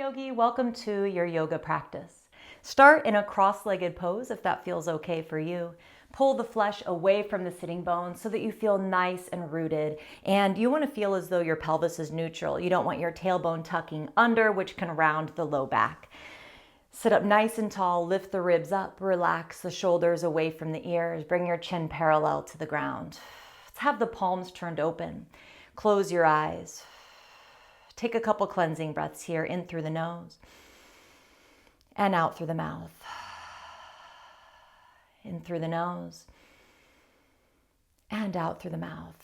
Yogi, welcome to your yoga practice. Start in a cross-legged pose if that feels okay for you. Pull the flesh away from the sitting bones so that you feel nice and rooted. And you want to feel as though your pelvis is neutral. You don't want your tailbone tucking under, which can round the low back. Sit up nice and tall, lift the ribs up, relax the shoulders away from the ears, bring your chin parallel to the ground. Let's have the palms turned open. Close your eyes. Take a couple cleansing breaths here, in through the nose and out through the mouth. In through the nose and out through the mouth.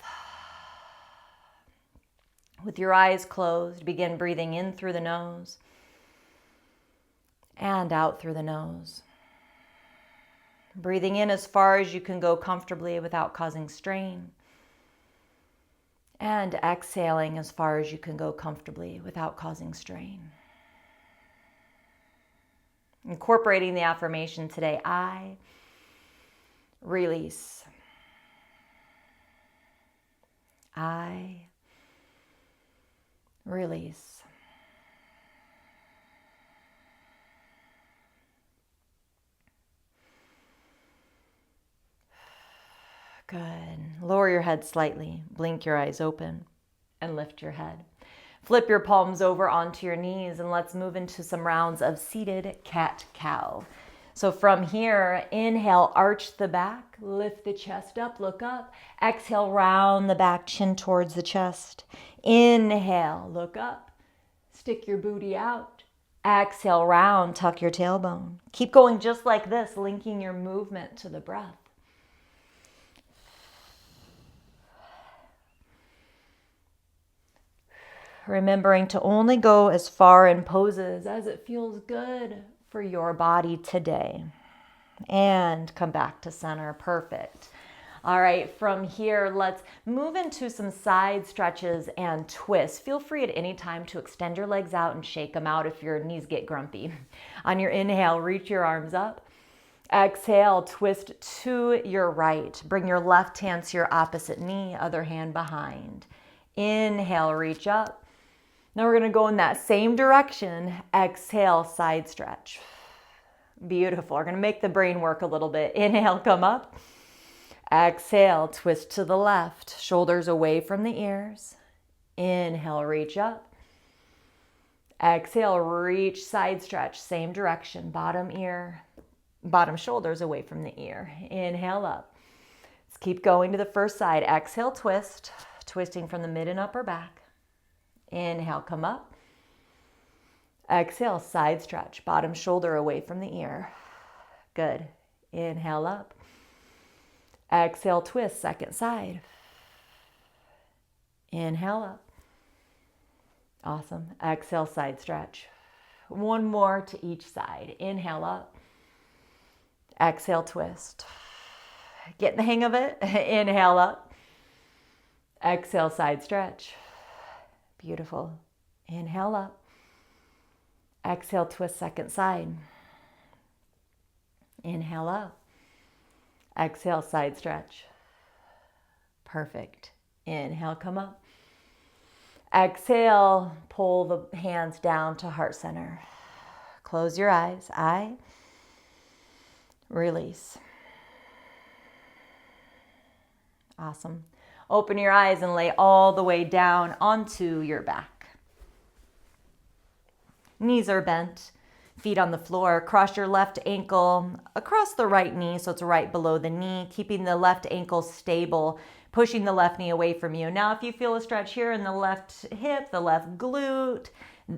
With your eyes closed, begin breathing in through the nose and out through the nose. Breathing in as far as you can go comfortably without causing strain. And exhaling as far as you can go comfortably without causing strain. Incorporating the affirmation today, I release. I release. Good. Lower your head slightly. Blink your eyes open and lift your head. Flip your palms over onto your knees and let's move into some rounds of seated cat-cow. So from here, inhale, arch the back, lift the chest up, look up. Exhale, round the back, chin towards the chest. Inhale, look up, stick your booty out. Exhale, round, tuck your tailbone. Keep going just like this, linking your movement to the breath. Remembering to only go as far in poses as it feels good for your body today. And come back to center. Perfect. All right, from here, let's move into some side stretches and twists. Feel free at any time to extend your legs out and shake them out if your knees get grumpy. On your inhale, reach your arms up. Exhale, twist to your right. Bring your left hand to your opposite knee, other hand behind. Inhale, reach up. Now we're going to go in that same direction. Exhale, side stretch. Beautiful. We're going to make the brain work a little bit. Inhale, come up. Exhale, twist to the left. Shoulders away from the ears. Inhale, reach up. Exhale, reach, side stretch. Same direction. Bottom ear, bottom shoulders away from the ear. Inhale up. Let's keep going to the first side. Exhale, twist. Twisting from the mid and upper back. Inhale, come up. Exhale, side stretch. Bottom shoulder away from the ear. Good. Inhale up. Exhale, twist, second side. Inhale up. Awesome. Exhale, side stretch. One more to each side. Inhale up. Exhale, twist. Get the hang of it. Inhale up. Exhale, side stretch. Beautiful. Inhale up. Exhale, twist second side. Inhale up. Exhale, side stretch. Perfect. Inhale, come up. Exhale, pull the hands down to heart center. Close your eyes. I release. Awesome. Open your eyes and lay all the way down onto your back. Knees are bent, feet on the floor. Cross your left ankle across the right knee so it's right below the knee, keeping the left ankle stable, pushing the left knee away from you. Now, if you feel a stretch here in the left hip, the left glute,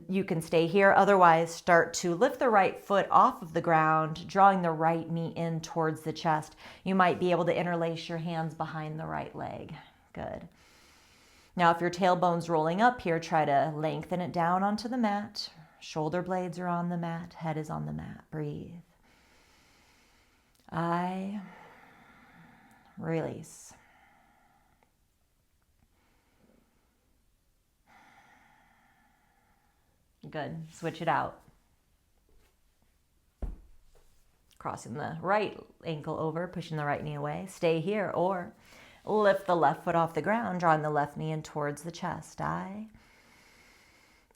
you can stay here. Otherwise, start to lift the right foot off of the ground, drawing the right knee in towards the chest. You might be able to interlace your hands behind the right leg. Good. Now, if your tailbone's rolling up here, try to lengthen it down onto the mat. Shoulder blades are on the mat. Head is on the mat. Breathe. I release. Good. Switch it out. Crossing the right ankle over, pushing the right knee away. Stay here, or lift the left foot off the ground, drawing the left knee in towards the chest. I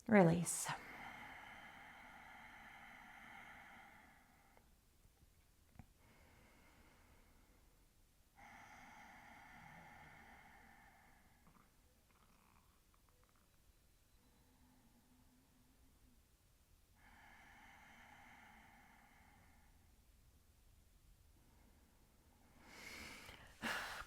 release.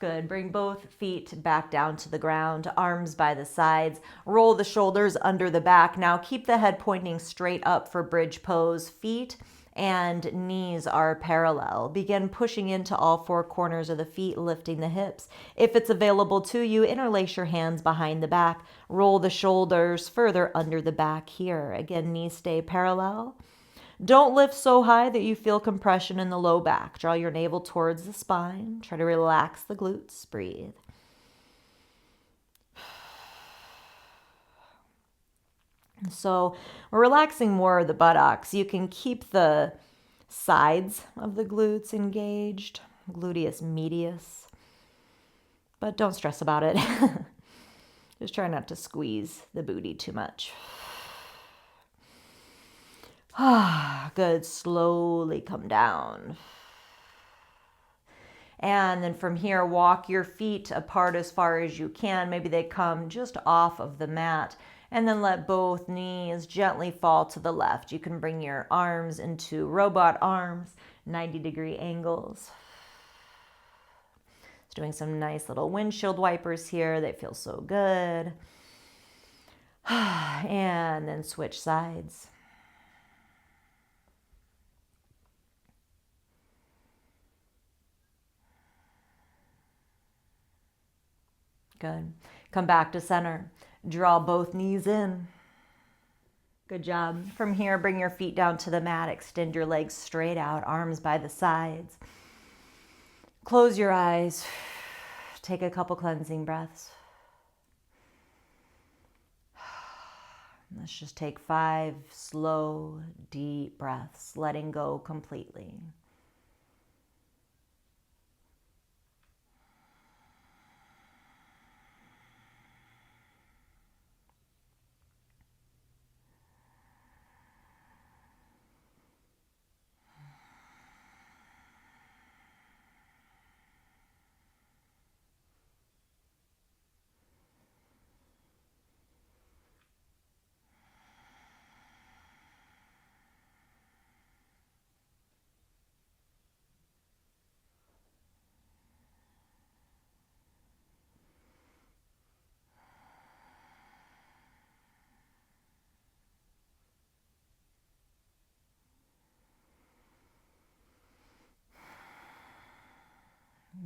Good. Bring both feet back down to the ground, arms by the sides. Roll the shoulders under the back. Now keep the head pointing straight up for bridge pose. Feet and knees are parallel. Begin pushing into all four corners of the feet, lifting the hips. If it's available to you, interlace your hands behind the back. Roll the shoulders further under the back here. Again, knees stay parallel. Don't lift so high that you feel compression in the low back. Draw your navel towards the spine. Try to relax the glutes. Breathe. So we're relaxing more of the buttocks. You can keep the sides of the glutes engaged, gluteus medius, but don't stress about it. Just try not to squeeze the booty too much. Good. Slowly come down. And then from here, walk your feet apart as far as you can. Maybe they come just off of the mat. And then let both knees gently fall to the left. You can bring your arms into robot arms, 90-degree angles. Just doing some nice little windshield wipers here. They feel so good. And then switch sides. Good. Come back to center. Draw both knees in. Good job. From here, bring your feet down to the mat. Extend your legs straight out, arms by the sides. Close your eyes. Take a couple cleansing breaths. Let's just take 5 slow, deep breaths, letting go completely.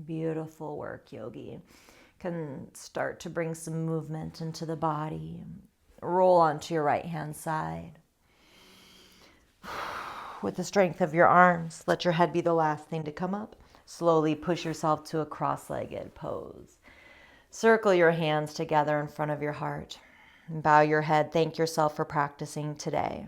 Beautiful work, yogi. Can start to bring some movement into the body. Roll onto your right hand side. With the strength of your arms, let your head be the last thing to come up. Slowly push yourself to a cross-legged pose. Circle your hands together in front of your heart. And bow your head. Thank yourself for practicing today.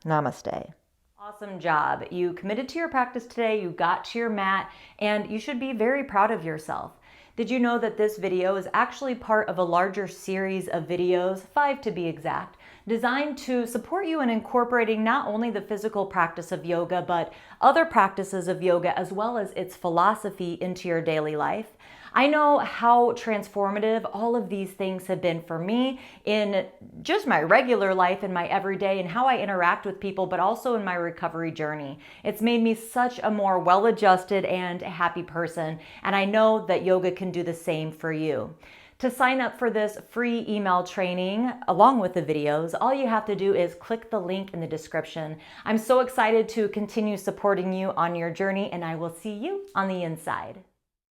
Namaste. Awesome job. You committed to your practice today, you got to your mat, and you should be very proud of yourself. Did you know that this video is actually part of a larger series of videos, 5 to be exact, designed to support you in incorporating not only the physical practice of yoga, but other practices of yoga as well as its philosophy into your daily life? I know how transformative all of these things have been for me in just my regular life, in my everyday, and how I interact with people, but also in my recovery journey. It's made me such a more well-adjusted and happy person, and I know that yoga can do the same for you. To sign up for this free email training, along with the videos, all you have to do is click the link in the description. I'm so excited to continue supporting you on your journey, and I will see you on the inside.